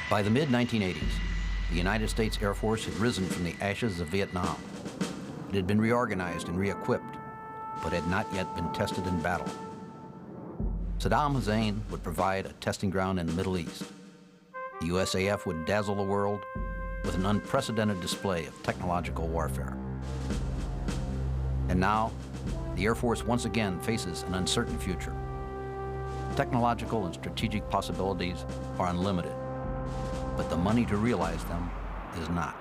By the mid-1980s, the United States Air Force had risen from the ashes of Vietnam. It had been reorganized and re-equipped, but had not yet been tested in battle. Saddam Hussein would provide a testing ground in the Middle East. The USAF would dazzle the world with an unprecedented display of technological warfare. And now, the Air Force once again faces an uncertain future. Technological and strategic possibilities are unlimited, but the money to realize them is not.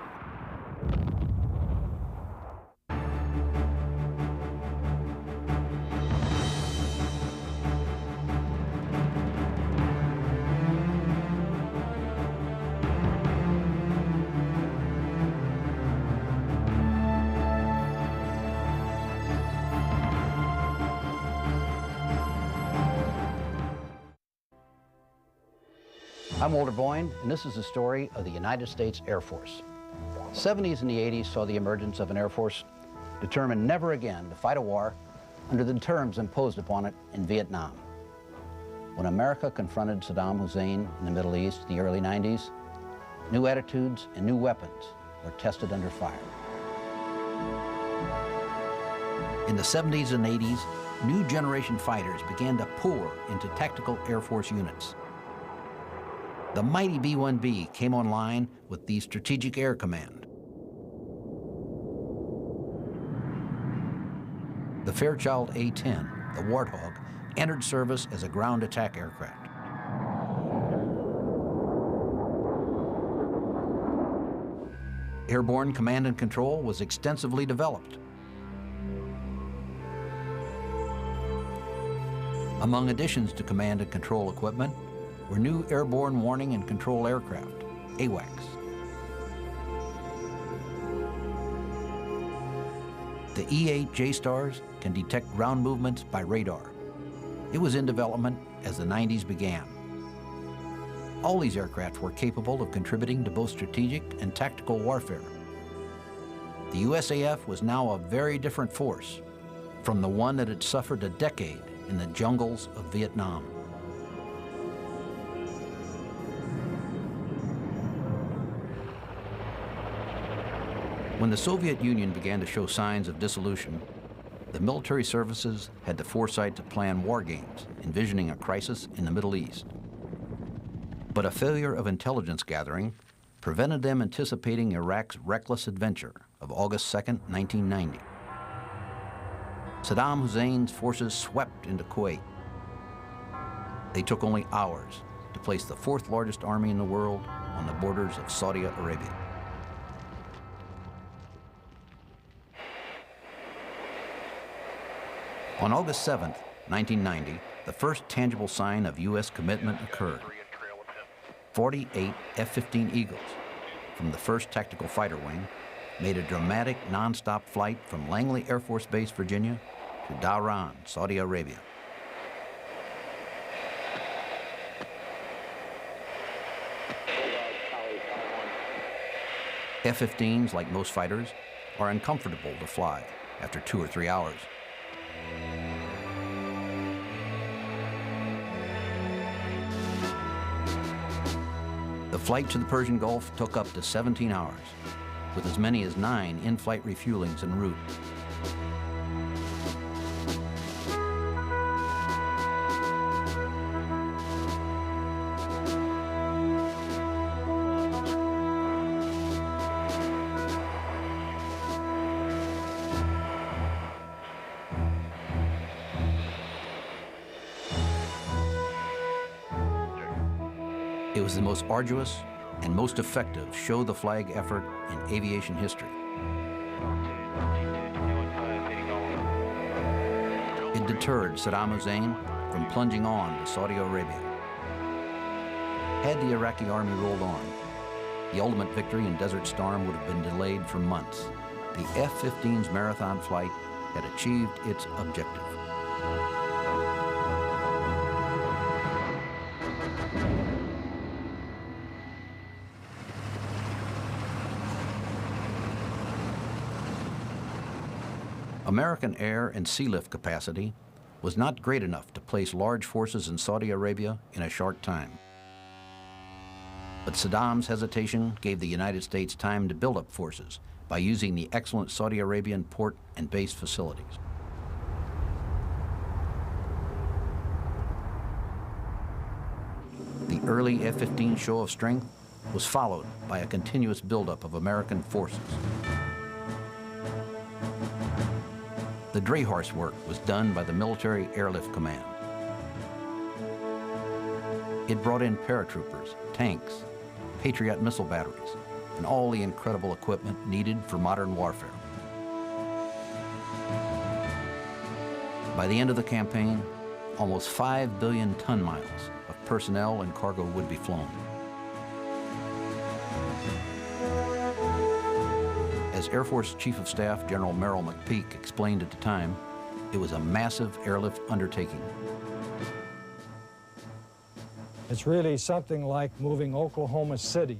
I'm Walter Boyne, and this is the story of the United States Air Force. The 70s and the 80s saw the emergence of an Air Force determined never again to fight a war under the terms imposed upon it in Vietnam. When America confronted Saddam Hussein in the Middle East in the early 90s, new attitudes and new weapons were tested under fire. In the 70s and 80s, new generation fighters began to pour into tactical Air Force units. The mighty B-1B came online with the Strategic Air Command. The Fairchild A-10, the Warthog, entered service as a ground attack aircraft. Airborne command and control was extensively developed. Among additions to command and control equipment were new airborne warning and control aircraft, AWACS. The E-8 J-Stars can detect ground movements by radar. It was in development as the 90s began. All these aircraft were capable of contributing to both strategic and tactical warfare. The USAF was now a very different force from the one that had suffered a decade in the jungles of Vietnam. When the Soviet Union began to show signs of dissolution, the military services had the foresight to plan war games, envisioning a crisis in the Middle East. But a failure of intelligence gathering prevented them anticipating Iraq's reckless adventure of August 2nd, 1990. Saddam Hussein's forces swept into Kuwait. They took only hours to place the fourth largest army in the world on the borders of Saudi Arabia. On August 7, 1990, the first tangible sign of U.S. commitment occurred. 48 F-15 Eagles from the 1st Tactical Fighter Wing made a dramatic non-stop flight from Langley Air Force Base, Virginia, to Dhahran, Saudi Arabia. F-15s, like most fighters, are uncomfortable to fly after 2 or 3 hours. The flight to the Persian Gulf took up to 17 hours, with as many as 9 in-flight refuelings en route. It was the most arduous and most effective show-the-flag effort in aviation history. It deterred Saddam Hussein from plunging on to Saudi Arabia. Had the Iraqi army rolled on, the ultimate victory in Desert Storm would have been delayed for months. The F-15's marathon flight had achieved its objective. American air and sea lift capacity was not great enough to place large forces in Saudi Arabia in a short time. But Saddam's hesitation gave the United States time to build up forces by using the excellent Saudi Arabian port and base facilities. The early F-15 show of strength was followed by a continuous buildup of American forces. The Drehorst work was done by the Military Airlift Command. It brought in paratroopers, tanks, Patriot missile batteries, and all the incredible equipment needed for modern warfare. By the end of the campaign, almost 5 billion ton-miles of personnel and cargo would be flown. As Air Force Chief of Staff General Merrill McPeak explained at the time, it was a massive airlift undertaking. It's really something like moving Oklahoma City,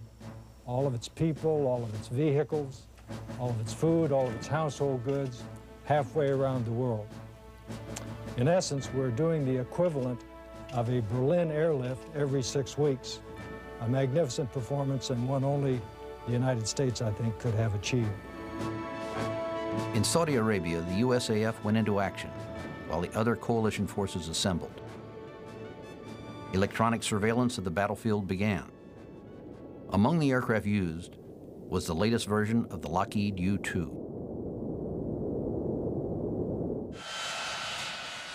all of its people, all of its vehicles, all of its food, all of its household goods, halfway around the world. In essence, we're doing the equivalent of a Berlin airlift every 6 weeks, a magnificent performance and one only the United States, I think, could have achieved. In Saudi Arabia, the USAF went into action while the other coalition forces assembled. Electronic surveillance of the battlefield began. Among the aircraft used was the latest version of the Lockheed U-2.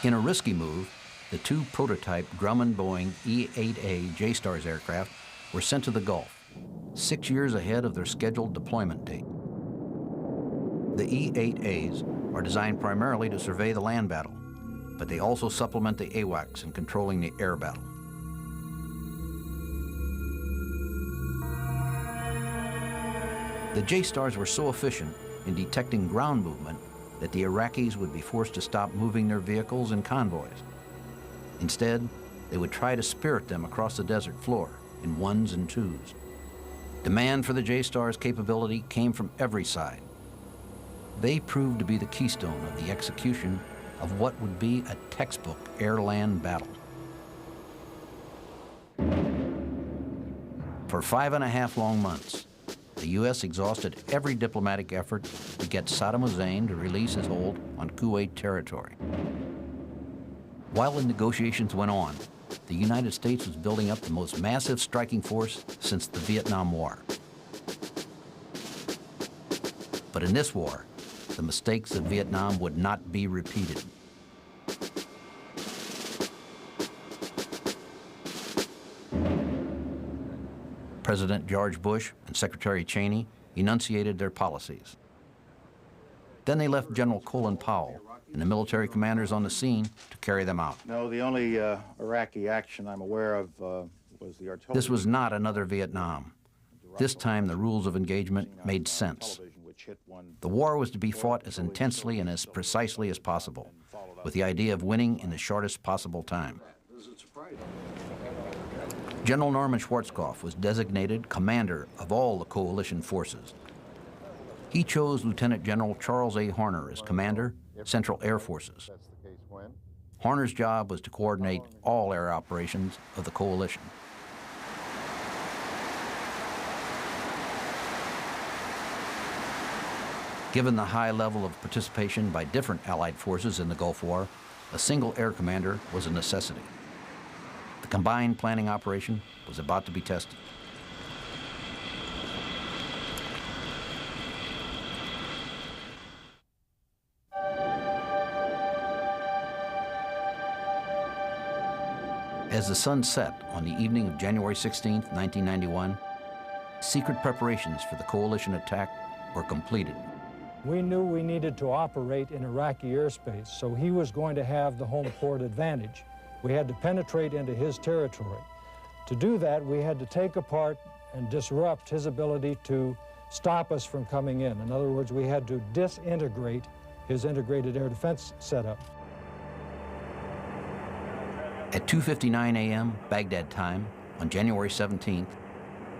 In a risky move, the two prototype Grumman-Boeing E-8A J-Stars aircraft were sent to the Gulf, 6 years ahead of their scheduled deployment date. The E-8As are designed primarily to survey the land battle, but they also supplement the AWACS in controlling the air battle. The J-Stars were so efficient in detecting ground movement that the Iraqis would be forced to stop moving their vehicles and convoys. Instead, they would try to spirit them across the desert floor in ones and twos. Demand for the J-Stars' capability came from every side. They proved to be the keystone of the execution of what would be a textbook air-land battle. For 5.5 long months, the U.S. exhausted every diplomatic effort to get Saddam Hussein to release his hold on Kuwait territory. While the negotiations went on, the United States was building up the most massive striking force since the Vietnam War. But in this war, the mistakes of Vietnam would not be repeated. President George Bush and Secretary Cheney enunciated their policies. Then they left General Colin Powell and the military commanders on the scene to carry them out. No, the only Iraqi action I'm aware of was the artillery. This was not another Vietnam. This time the rules of engagement made sense. The war was to be fought as intensely and as precisely as possible, with the idea of winning in the shortest possible time. General Norman Schwarzkopf was designated commander of all the coalition forces. He chose Lieutenant General Charles A. Horner as commander, Central Air Forces. Horner's job was to coordinate all air operations of the coalition. Given the high level of participation by different Allied forces in the Gulf War, a single air commander was a necessity. The combined planning operation was about to be tested. As the sun set on the evening of January 16, 1991, secret preparations for the coalition attack were completed. We knew we needed to operate in Iraqi airspace, so he was going to have the home port advantage. We had to penetrate into his territory. To do that, we had to take apart and disrupt his ability to stop us from coming in. In other words, we had to disintegrate his integrated air defense setup. At 2:59 a.m. Baghdad time on January 17th,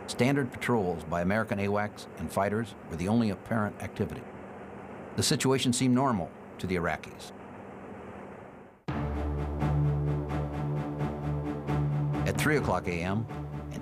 standard patrols by American AWACS and fighters were the only apparent activity. The situation seemed normal to the Iraqis. At 3 o'clock a.m., an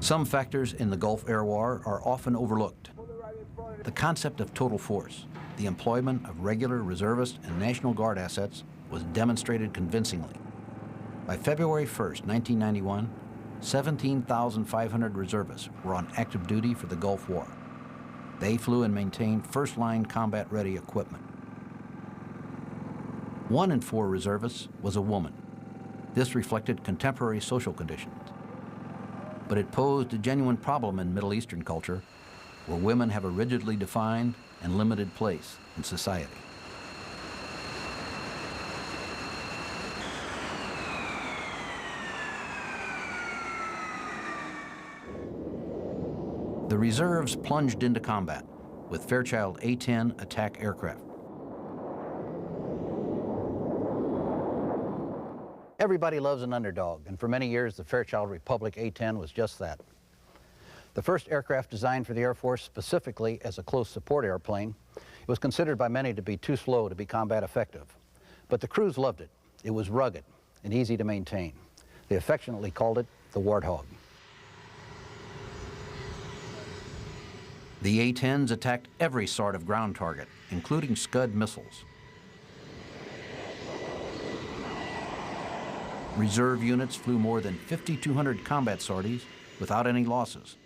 Some factors in the Gulf Air War are often overlooked. The concept of total force, the employment of regular reservist and National Guard assets, was demonstrated convincingly. By February 1st, 1991, 17,500 reservists were on active duty for the Gulf War. They flew and maintained first-line combat-ready equipment. 1 in 4 reservists was a woman. This reflected contemporary social conditions. But it posed a genuine problem in Middle Eastern culture, where women have a rigidly defined and limited place in society. The reserves plunged into combat with Fairchild A-10 attack aircraft. Everybody loves an underdog, and for many years the Fairchild Republic A-10 was just that. The first aircraft designed for the Air Force specifically as a close support airplane, it was considered by many to be too slow to be combat effective. But the crews loved it. It was rugged and easy to maintain. They affectionately called it the Warthog. The A-10s attacked every sort of ground target, including Scud missiles. Reserve units flew more than 5,200 combat sorties without any losses.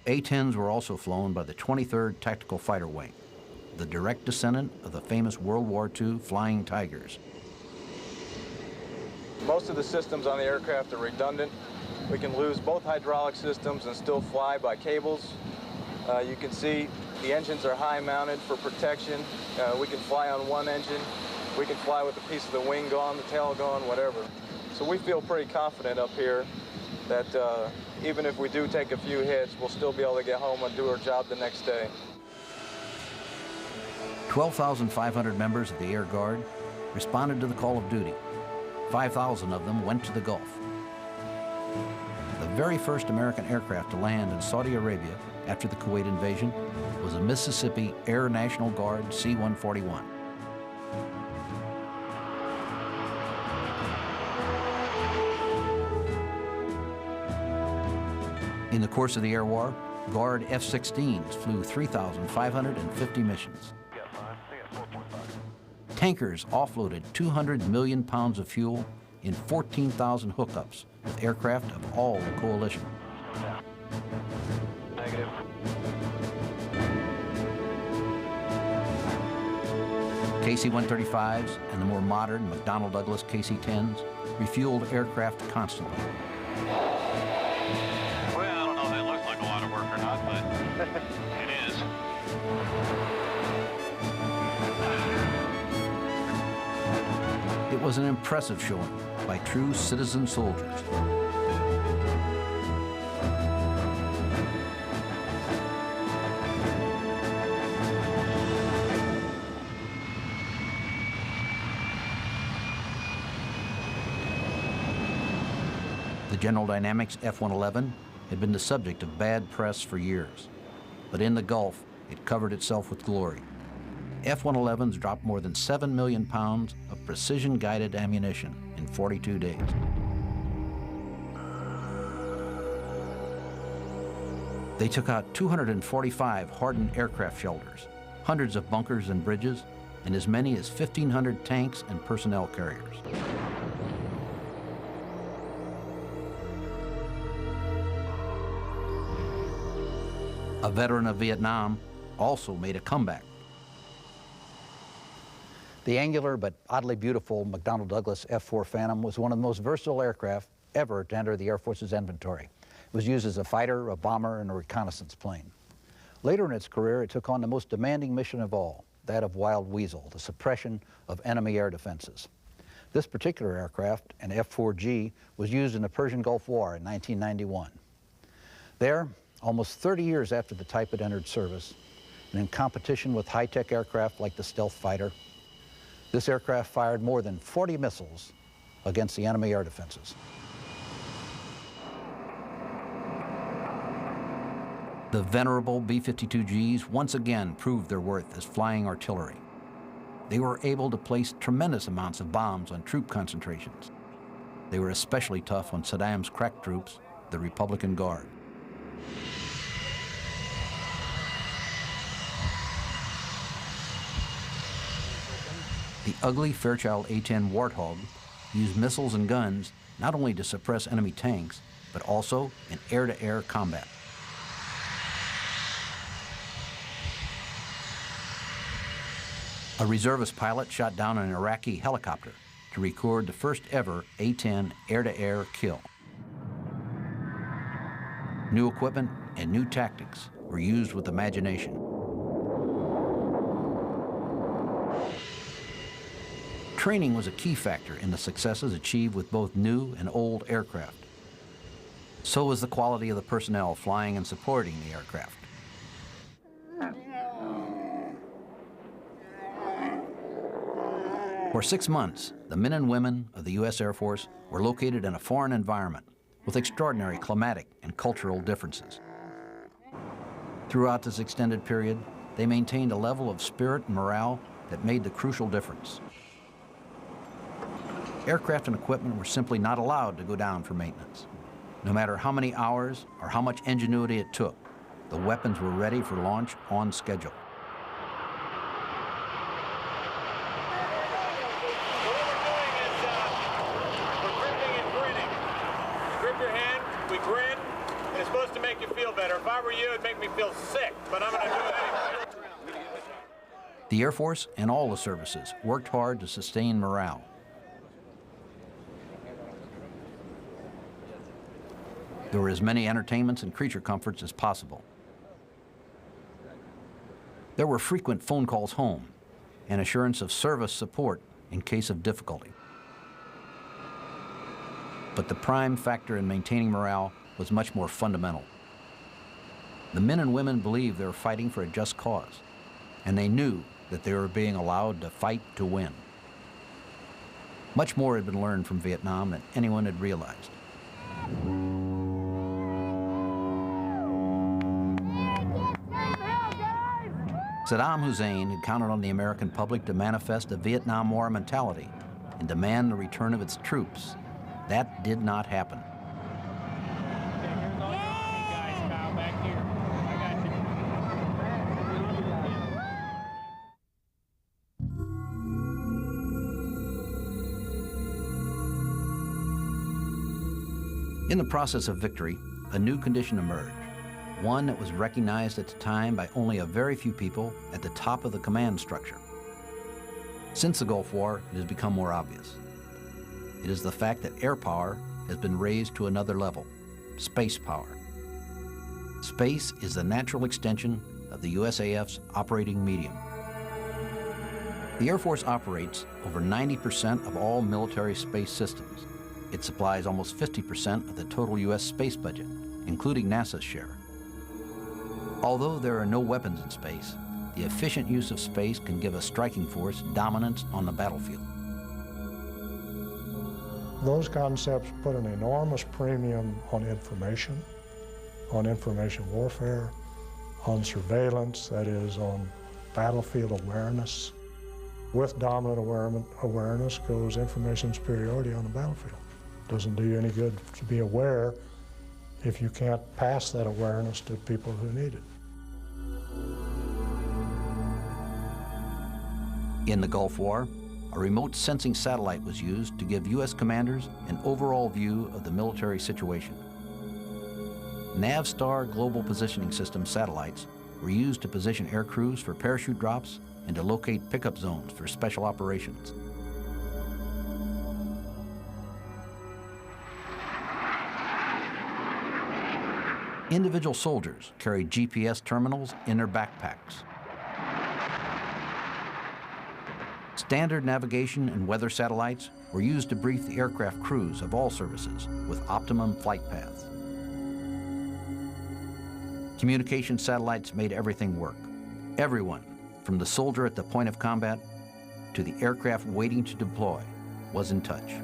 A-10s were also flown by the 23rd Tactical Fighter Wing, the direct descendant of the famous World War II Flying Tigers. Most of the systems on the aircraft are redundant. We can lose both hydraulic systems and still fly by cables. You can see the engines are high mounted for protection. We can fly on one engine. We can fly with a piece of the wing gone, the tail gone, whatever. So we feel pretty confident up here that even if we do take a few hits, we'll still be able to get home and do our job the next day. 12,500 members of the Air Guard responded to the call of duty. 5,000 of them went to the Gulf. The very first American aircraft to land in Saudi Arabia after the Kuwait invasion was a Mississippi Air National Guard C-141. In the course of the Air War, Guard F-16s flew 3,550 missions. Tankers offloaded 200 million pounds of fuel in 14,000 hookups with aircraft of all the coalition. Negative. KC-135s and the more modern McDonnell Douglas KC-10s refueled aircraft constantly. Well, I don't know if that looks like a lot of work or not, but it is. It was an impressive showing by true citizen soldiers. The General Dynamics F-111 had been the subject of bad press for years, but in the Gulf, it covered itself with glory. F-111s dropped more than 7 million pounds of precision-guided ammunition in 42 days. They took out 245 hardened aircraft shelters, hundreds of bunkers and bridges, and as many as 1,500 tanks and personnel carriers. A veteran of Vietnam also made a comeback. The angular but oddly beautiful McDonnell Douglas F-4 Phantom was one of the most versatile aircraft ever to enter the Air Force's inventory. It was used as a fighter, a bomber, and a reconnaissance plane. Later in its career, it took on the most demanding mission of all, that of Wild Weasel, the suppression of enemy air defenses. This particular aircraft, an F-4G, was used in the Persian Gulf War in 1991. There, almost 30 years after the type had entered service, and in competition with high-tech aircraft like the stealth fighter, this aircraft fired more than 40 missiles against the enemy air defenses. The venerable B-52Gs once again proved their worth as flying artillery. They were able to place tremendous amounts of bombs on troop concentrations. They were especially tough on Saddam's crack troops the Republican Guard. The ugly Fairchild A-10 Warthog used missiles and guns not only to suppress enemy tanks, but also in air-to-air combat. A reservist pilot shot down an Iraqi helicopter to record the first ever A-10 air-to-air kill. New equipment and new tactics were used with imagination. Training was a key factor in the successes achieved with both new and old aircraft. So was the quality of the personnel flying and supporting the aircraft. For 6 months, the men and women of the U.S. Air Force were located in a foreign environment with extraordinary climatic and cultural differences. Throughout this extended period, they maintained a level of spirit and morale that made the crucial difference. Aircraft and equipment were simply not allowed to go down for maintenance. No matter how many hours or how much ingenuity it took, the weapons were ready for launch on schedule. If I were you, it'd make me feel sick, but I'm going to do it anyway. The Air Force and all the services worked hard to sustain morale. There were as many entertainments and creature comforts as possible. There were frequent phone calls home and assurance of service support in case of difficulty. But the prime factor in maintaining morale was much more fundamental. The men and women believed they were fighting for a just cause, and they knew that they were being allowed to fight to win. Much more had been learned from Vietnam than anyone had realized. Saddam Hussein had counted on the American public to manifest a Vietnam War mentality and demand the return of its troops. That did not happen. In the process of victory, a new condition emerged, one that was recognized at the time by only a very few people at the top of the command structure. Since the Gulf War, it has become more obvious. It is the fact that air power has been raised to another level, space power. Space is the natural extension of the USAF's operating medium. The Air Force operates over 90% of all military space systems. It supplies almost 50% of the total U.S. space budget, including NASA's share. Although there are no weapons in space, the efficient use of space can give a striking force dominance on the battlefield. Those concepts put an enormous premium on information warfare, on surveillance, that is, on battlefield awareness. With dominant awareness goes information superiority on the battlefield. Doesn't do you any good to be aware if you can't pass that awareness to people who need it. In the Gulf War, a remote sensing satellite was used to give U.S. commanders an overall view of the military situation. Navstar Global Positioning System satellites were used to position air crews for parachute drops and to locate pickup zones for special operations. Individual soldiers carried GPS terminals in their backpacks. Standard navigation and weather satellites were used to brief the aircraft crews of all services with optimum flight paths. Communication satellites made everything work. Everyone, from the soldier at the point of combat to the aircraft waiting to deploy, was in touch.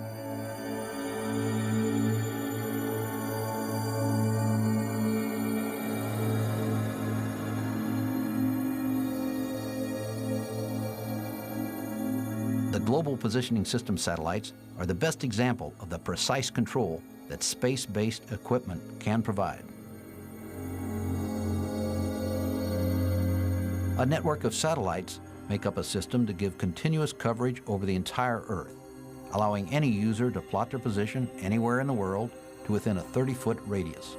The Global Positioning System satellites are the best example of the precise control that space-based equipment can provide. A network of satellites make up a system to give continuous coverage over the entire Earth, allowing any user to plot their position anywhere in the world to within a 30-foot radius.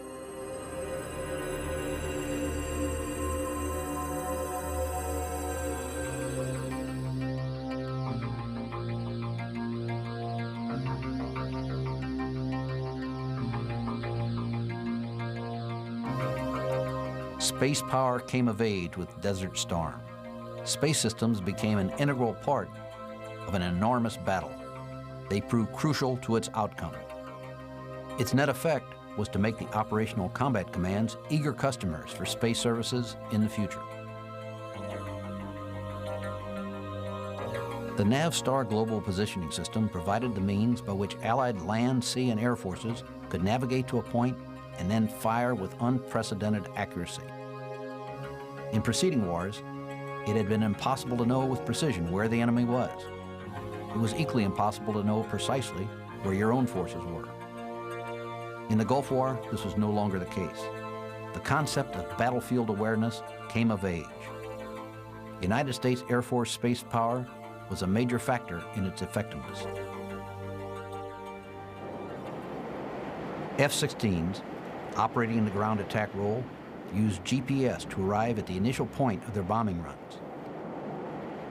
Space power came of age with Desert Storm. Space systems became an integral part of an enormous battle. They proved crucial to its outcome. Its net effect was to make the operational combat commands eager customers for space services in the future. The Navstar Global Positioning System provided the means by which Allied land, sea, and air forces could navigate to a point and then fire with unprecedented accuracy. In preceding wars, it had been impossible to know with precision where the enemy was. It was equally impossible to know precisely where your own forces were. In the Gulf War, this was no longer the case. The concept of battlefield awareness came of age. United States Air Force space power was a major factor in its effectiveness. F-16s, operating in the ground attack role, used GPS to arrive at the initial point of their bombing runs.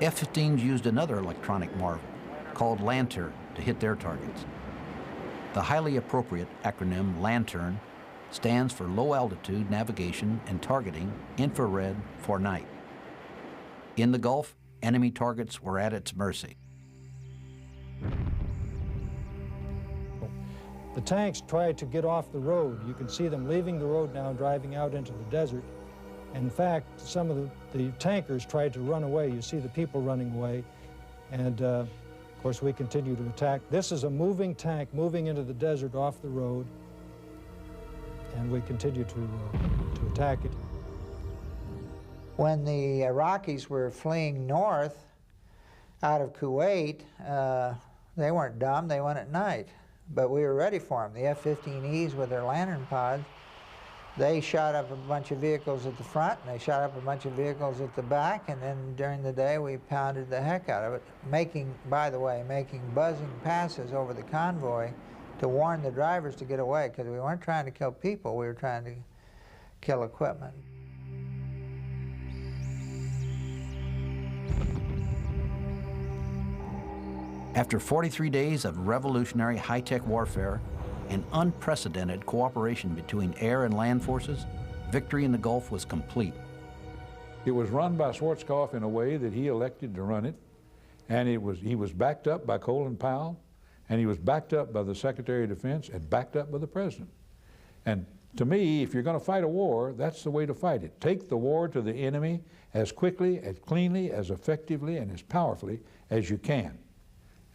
F-15s used another electronic marvel called Lantern to hit their targets. The highly appropriate acronym LANTERN stands for Low Altitude Navigation and Targeting Infrared for Night. In the Gulf, enemy targets were at its mercy. The tanks tried to get off the road. You can see them leaving the road now, driving out into the desert. In fact, some of the tankers tried to run away. You see the people running away. And of course, we continue to attack. This is a moving tank moving into the desert off the road. And we continue to attack it. When the Iraqis were fleeing north out of Kuwait, they weren't dumb, they went at night. But we were ready for them. The F-15Es with their lantern pods, they shot up a bunch of vehicles at the front, and they shot up a bunch of vehicles at the back, and then during the day we pounded the heck out of it, making buzzing passes over the convoy to warn the drivers to get away, because we weren't trying to kill people, we were trying to kill equipment. After 43 days of revolutionary high-tech warfare and unprecedented cooperation between air and land forces, victory in the Gulf was complete. It was run by Schwarzkopf in a way that he elected to run it, and he was backed up by Colin Powell, and he was backed up by the Secretary of Defense, and backed up by the President. And to me, if you're going to fight a war, that's the way to fight it. Take the war to the enemy as quickly, as cleanly, as effectively, and as powerfully as you can.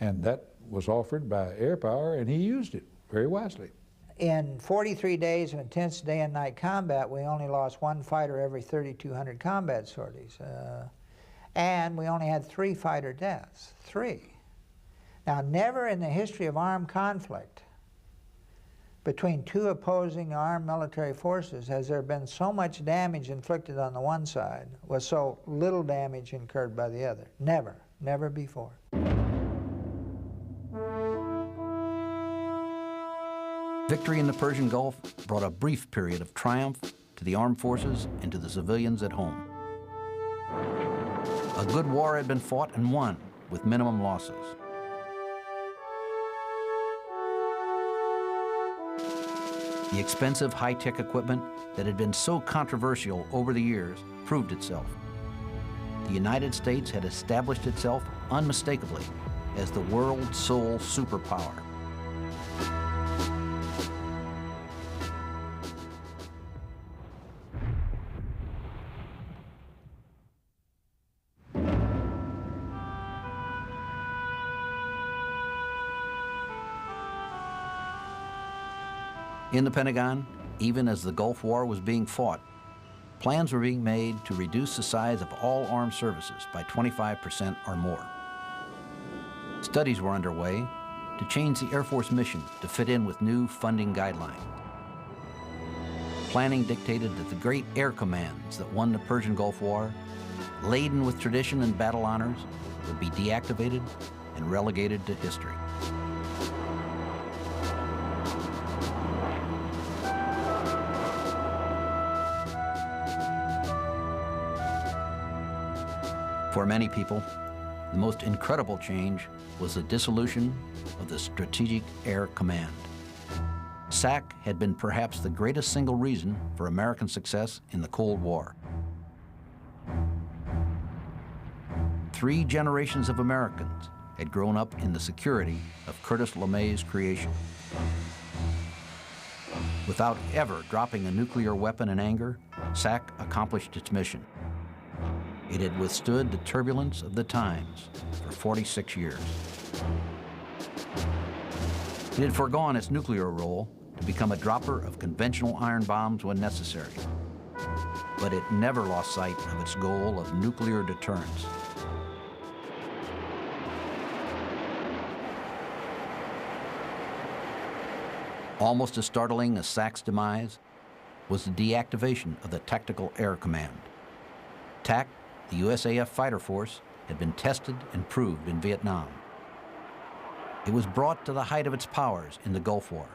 And that was offered by air power, and he used it very wisely. In 43 days of intense day and night combat, we only lost one fighter every 3,200 combat sorties. And we only had 3 fighter deaths, 3. Now, never in the history of armed conflict between 2 opposing armed military forces has there been so much damage inflicted on the one side with so little damage incurred by the other. Never, never before. Victory in the Persian Gulf brought a brief period of triumph to the armed forces and to the civilians at home. A good war had been fought and won with minimum losses. The expensive high-tech equipment that had been so controversial over the years proved itself. The United States had established itself unmistakably as the world's sole superpower. In the Pentagon, even as the Gulf War was being fought, plans were being made to reduce the size of all armed services by 25% or more. Studies were underway to change the Air Force mission to fit in with new funding guidelines. Planning dictated that the great air commands that won the Persian Gulf War, laden with tradition and battle honors, would be deactivated and relegated to history. For many people, the most incredible change was the dissolution of the Strategic Air Command. SAC had been perhaps the greatest single reason for American success in the Cold War. 3 generations of Americans had grown up in the security of Curtis LeMay's creation. Without ever dropping a nuclear weapon in anger, SAC accomplished its mission. It had withstood the turbulence of the times for 46 years. It had foregone its nuclear role to become a dropper of conventional iron bombs when necessary. But it never lost sight of its goal of nuclear deterrence. Almost as startling as SAC's demise was the deactivation of the Tactical Air Command. TAC, the USAF fighter force, had been tested and proved in Vietnam. It was brought to the height of its powers in the Gulf War.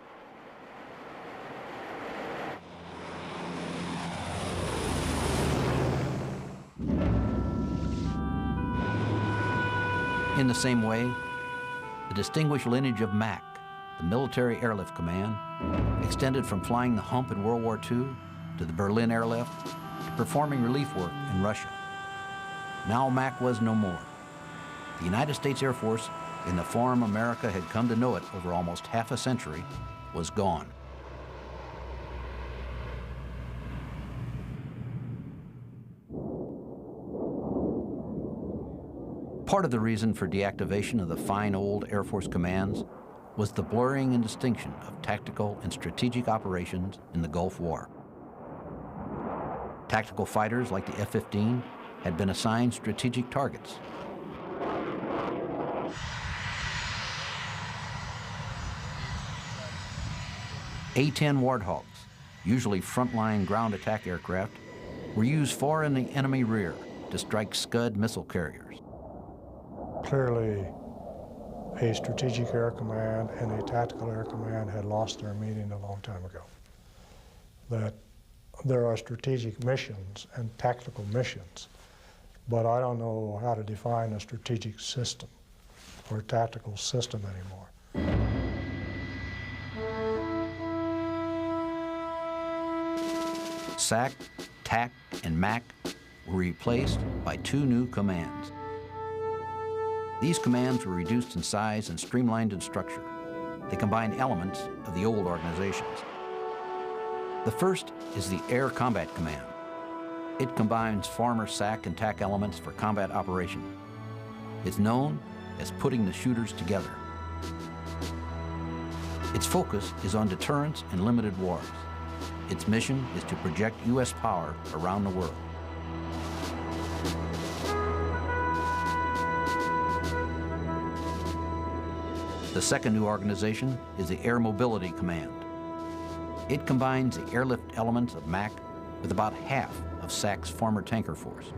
In the same way, the distinguished lineage of MAC, the Military Airlift Command, extended from flying the hump in World War II to the Berlin Airlift to performing relief work in Russia. Now MAC was no more. The United States Air Force, in the form America had come to know it over almost half a century, was gone. Part of the reason for deactivation of the fine old Air Force commands was the blurring and distinction of tactical and strategic operations in the Gulf War. Tactical fighters like the F-15 had been assigned strategic targets. A-10 Warthogs, usually frontline ground attack aircraft, were used far in the enemy rear to strike Scud missile carriers. Clearly, a Strategic Air Command and a Tactical Air Command had lost their meaning a long time ago. That there are strategic missions and tactical missions, but I don't know how to define a strategic system or a tactical system anymore. SAC, TAC, and MAC were replaced by 2 new commands. These commands were reduced in size and streamlined in structure. They combined elements of the old organizations. The first is the Air Combat Command. It combines former SAC and TAC elements for combat operation. It's known as putting the shooters together. Its focus is on deterrence and limited wars. Its mission is to project U.S. power around the world. The second new organization is the Air Mobility Command. It combines the airlift elements of MAC with about half of SAC's former tanker force.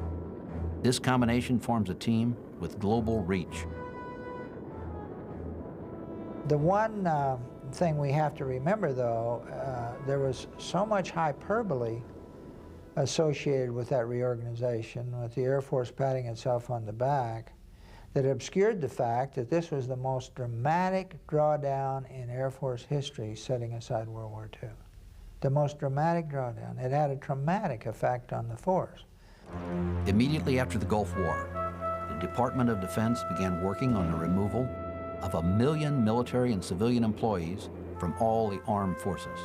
This combination forms a team with global reach. The one thing we have to remember, though, there was so much hyperbole associated with that reorganization, with the Air Force patting itself on the back, that obscured the fact that this was the most dramatic drawdown in Air Force history, setting aside World War II. The most dramatic drawdown. It had a traumatic effect on the force. Immediately after the Gulf War, the Department of Defense began working on the removal of 1 million military and civilian employees from all the armed forces.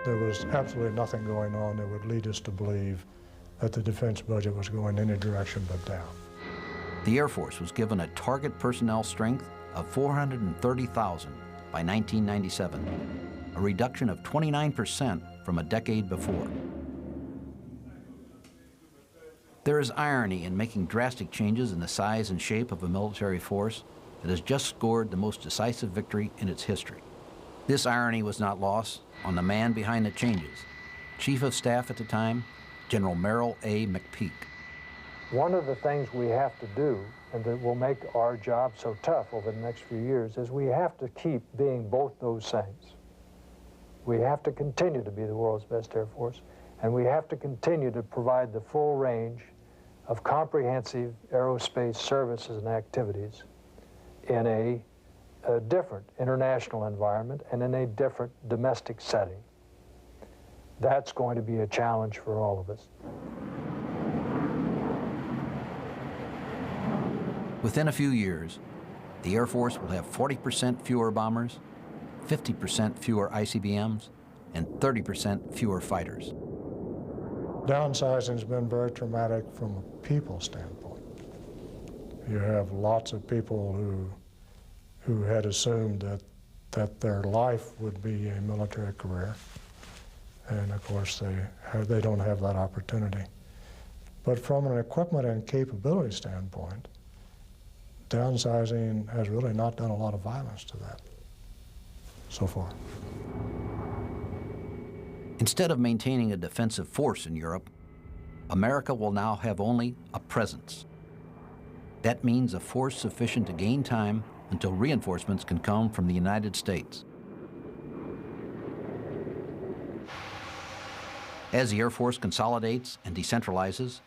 There was absolutely nothing going on that would lead us to believe that the defense budget was going any direction but down. The Air Force was given a target personnel strength of 430,000 by 1997, a reduction of 29% from a decade before. There is irony in making drastic changes in the size and shape of a military force that has just scored the most decisive victory in its history. This irony was not lost on the man behind the changes, Chief of Staff at the time, General Merrill A. McPeak. One of the things we have to do, and that will make our job so tough over the next few years, is we have to keep being both those things. We have to continue to be the world's best Air Force, and we have to continue to provide the full range of comprehensive aerospace services and activities in a different international environment and in a different domestic setting. That's going to be a challenge for all of us. Within a few years, the Air Force will have 40% fewer bombers, 50% fewer ICBMs, and 30% fewer fighters. Downsizing has been very traumatic from a people standpoint. You have lots of people who had assumed that their life would be a military career, and of course they don't have that opportunity. But from an equipment and capability standpoint, downsizing has really not done a lot of violence to that so far. Instead of maintaining a defensive force in Europe, America will now have only a presence. That means a force sufficient to gain time until reinforcements can come from the United States. As the Air Force consolidates and decentralizes,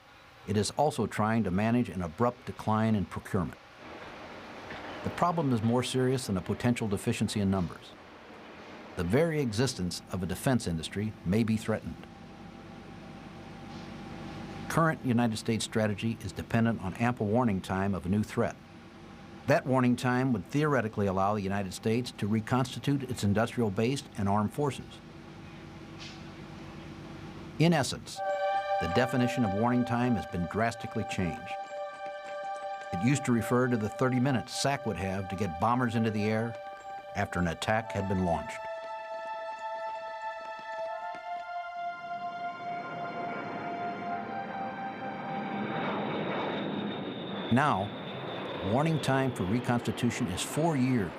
it is also trying to manage an abrupt decline in procurement. The problem is more serious than a potential deficiency in numbers. The very existence of a defense industry may be threatened. Current United States strategy is dependent on ample warning time of a new threat. That warning time would theoretically allow the United States to reconstitute its industrial base and armed forces. In essence, the definition of warning time has been drastically changed. It used to refer to the 30 minutes SAC would have to get bombers into the air after an attack had been launched. Now, warning time for reconstitution is 4 years,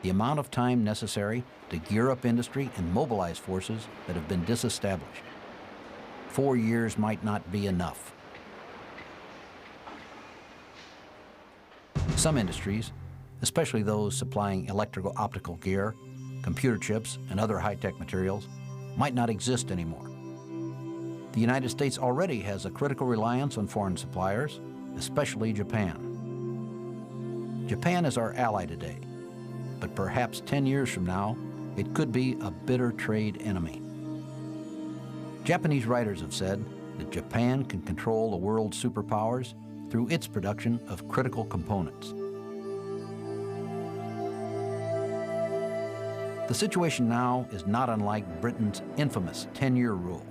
the amount of time necessary to gear up industry and mobilize forces that have been disestablished. 4 years might not be enough. Some industries, especially those supplying electrical-optical gear, computer chips, and other high-tech materials, might not exist anymore. The United States already has a critical reliance on foreign suppliers, especially Japan. Japan is our ally today, but perhaps 10 years from now, it could be a bitter trade enemy. Japanese writers have said that Japan can control the world's superpowers through its production of critical components. The situation now is not unlike Britain's infamous 10-year rule.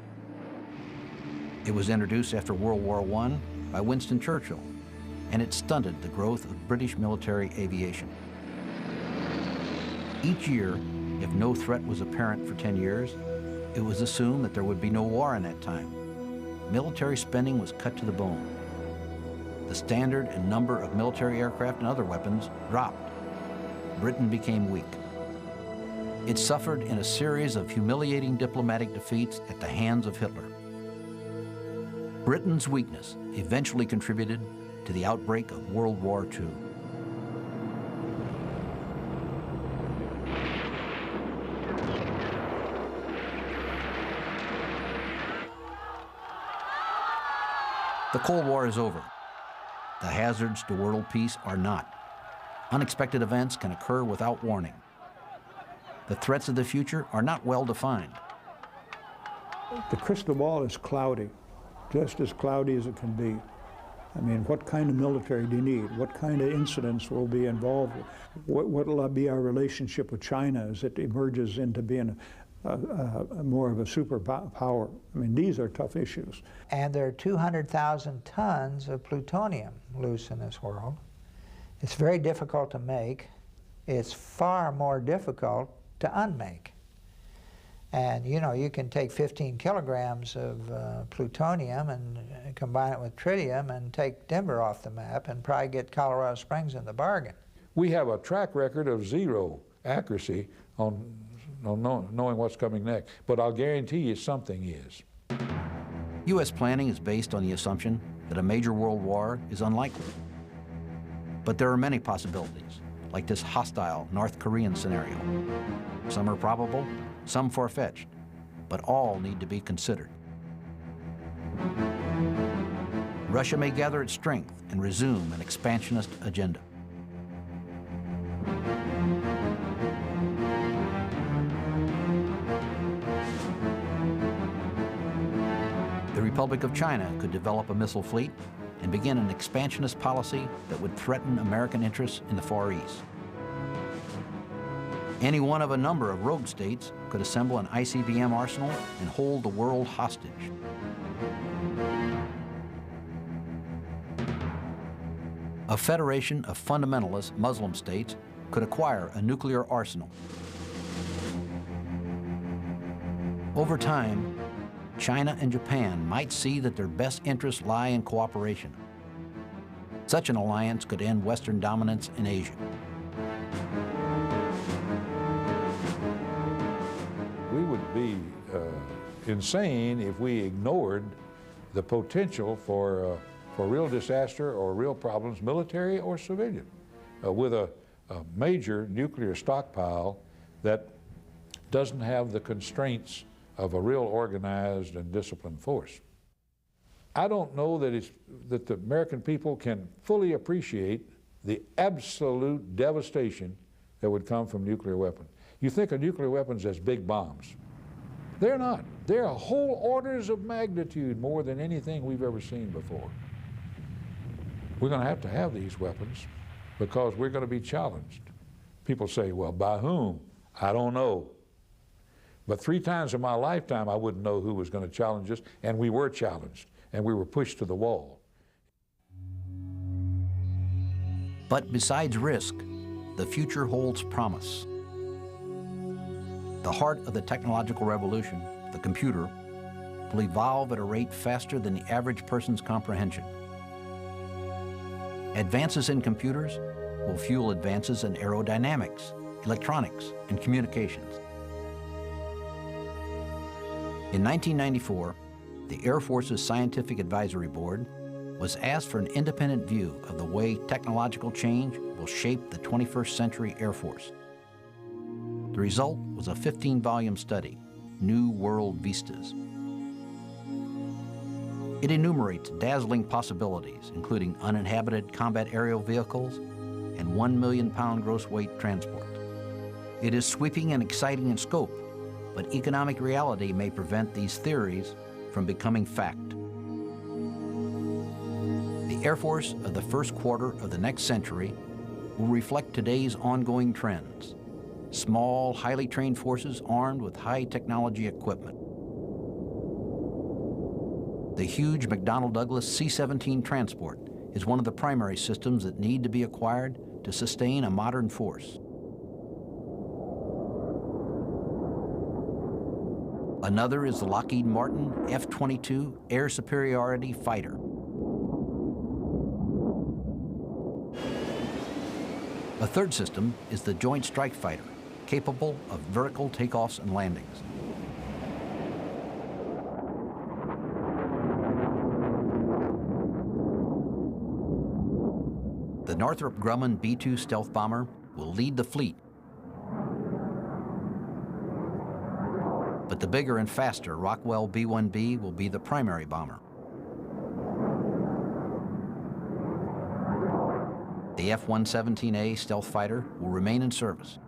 It was introduced after World War I by Winston Churchill, and it stunted the growth of British military aviation. Each year, if no threat was apparent for 10 years, it was assumed that there would be no war in that time. Military spending was cut to the bone. The standard and number of military aircraft and other weapons dropped. Britain became weak. It suffered in a series of humiliating diplomatic defeats at the hands of Hitler. Britain's weakness eventually contributed to the outbreak of World War II. The Cold War is over. The hazards to world peace are not. Unexpected events can occur without warning. The threats of the future are not well defined. The crystal ball is cloudy, just as cloudy as it can be. I mean, what kind of military do you need? What kind of incidents will be involved? What will be our relationship with China as it emerges into being more of a superpower? I mean, these are tough issues. And there are 200,000 tons of plutonium loose in this world. It's very difficult to make. It's far more difficult to unmake. And you know, you can take 15 kilograms of plutonium and combine it with tritium and take Denver off the map and probably get Colorado Springs in the bargain. We have a track record of zero accuracy on knowing what's coming next, but I'll guarantee you something is. U.S. planning is based on the assumption that a major world war is unlikely. But there are many possibilities, like this hostile North Korean scenario. Some are probable, some far-fetched, but all need to be considered. Russia may gather its strength and resume an expansionist agenda. The Republic of China could develop a missile fleet and begin an expansionist policy that would threaten American interests in the Far East. Any one of a number of rogue states could assemble an ICBM arsenal and hold the world hostage. A federation of fundamentalist Muslim states could acquire a nuclear arsenal. Over time, China and Japan might see that their best interests lie in cooperation. Such an alliance could end Western dominance in Asia. We would be insane if we ignored the potential for real disaster or real problems, military or civilian, with a major nuclear stockpile that doesn't have the constraints of a real organized and disciplined force. I don't know that the American people can fully appreciate the absolute devastation that would come from nuclear weapons. You think of nuclear weapons as big bombs. They're not. They're whole orders of magnitude more than anything we've ever seen before. We're going to have these weapons because we're going to be challenged. People say, well, by whom? I don't know. But 3 times in my lifetime, I wouldn't know who was going to challenge us, and we were challenged, and we were pushed to the wall. But besides risk, the future holds promise. The heart of the technological revolution, the computer, will evolve at a rate faster than the average person's comprehension. Advances in computers will fuel advances in aerodynamics, electronics, and communications. In 1994, the Air Force's Scientific Advisory Board was asked for an independent view of the way technological change will shape the 21st century Air Force. The result was a 15-volume study, New World Vistas. It enumerates dazzling possibilities, including uninhabited combat aerial vehicles and 1 million pound gross weight transport. It is sweeping and exciting in scope, but economic reality may prevent these theories from becoming fact. The Air Force of the first quarter of the next century will reflect today's ongoing trends. Small, highly trained forces armed with high technology equipment. The huge McDonnell Douglas C-17 transport is one of the primary systems that need to be acquired to sustain a modern force. Another is the Lockheed Martin F-22 Air Superiority Fighter. A third system is the Joint Strike Fighter, capable of vertical takeoffs and landings. The Northrop Grumman B-2 stealth bomber will lead the fleet. But the bigger and faster Rockwell B-1B will be the primary bomber. The F-117A stealth fighter will remain in service.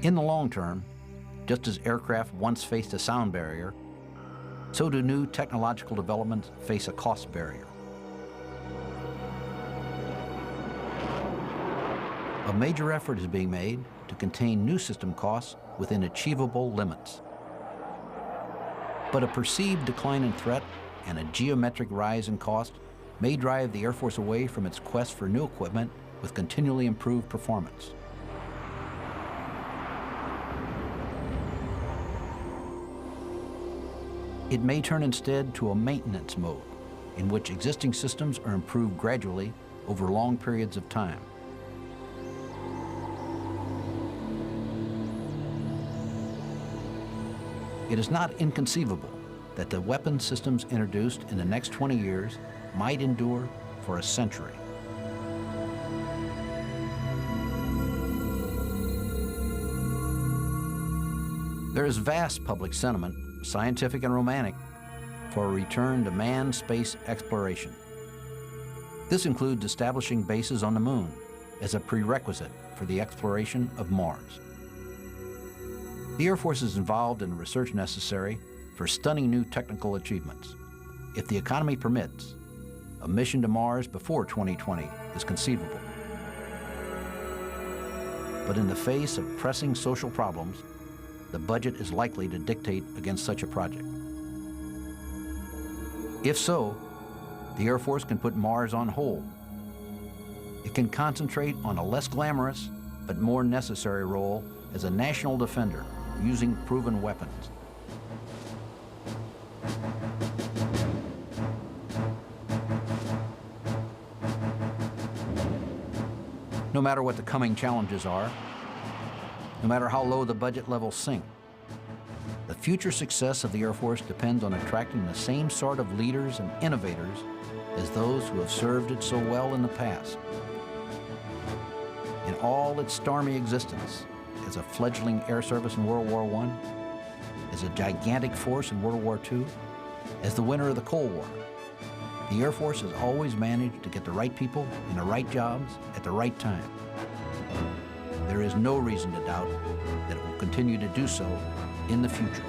In the long term, just as aircraft once faced a sound barrier, so do new technological developments face a cost barrier. A major effort is being made to contain new system costs within achievable limits. But a perceived decline in threat and a geometric rise in cost may drive the Air Force away from its quest for new equipment with continually improved performance. It may turn instead to a maintenance mode, in which existing systems are improved gradually over long periods of time. It is not inconceivable that the weapon systems introduced in the next 20 years might endure for a century. There is vast public sentiment, scientific and romantic, for a return to manned space exploration. This includes establishing bases on the moon as a prerequisite for the exploration of Mars. The Air Force is involved in the research necessary for stunning new technical achievements. If the economy permits, a mission to Mars before 2020 is conceivable. But in the face of pressing social problems, the budget is likely to dictate against such a project. If so, the Air Force can put Mars on hold. It can concentrate on a less glamorous but more necessary role as a national defender using proven weapons. No matter what the coming challenges are, no matter how low the budget levels sink, the future success of the Air Force depends on attracting the same sort of leaders and innovators as those who have served it so well in the past. In all its stormy existence, as a fledgling air service in World War I, as a gigantic force in World War II, as the winner of the Cold War, the Air Force has always managed to get the right people in the right jobs at the right time. There is no reason to doubt that it will continue to do so in the future.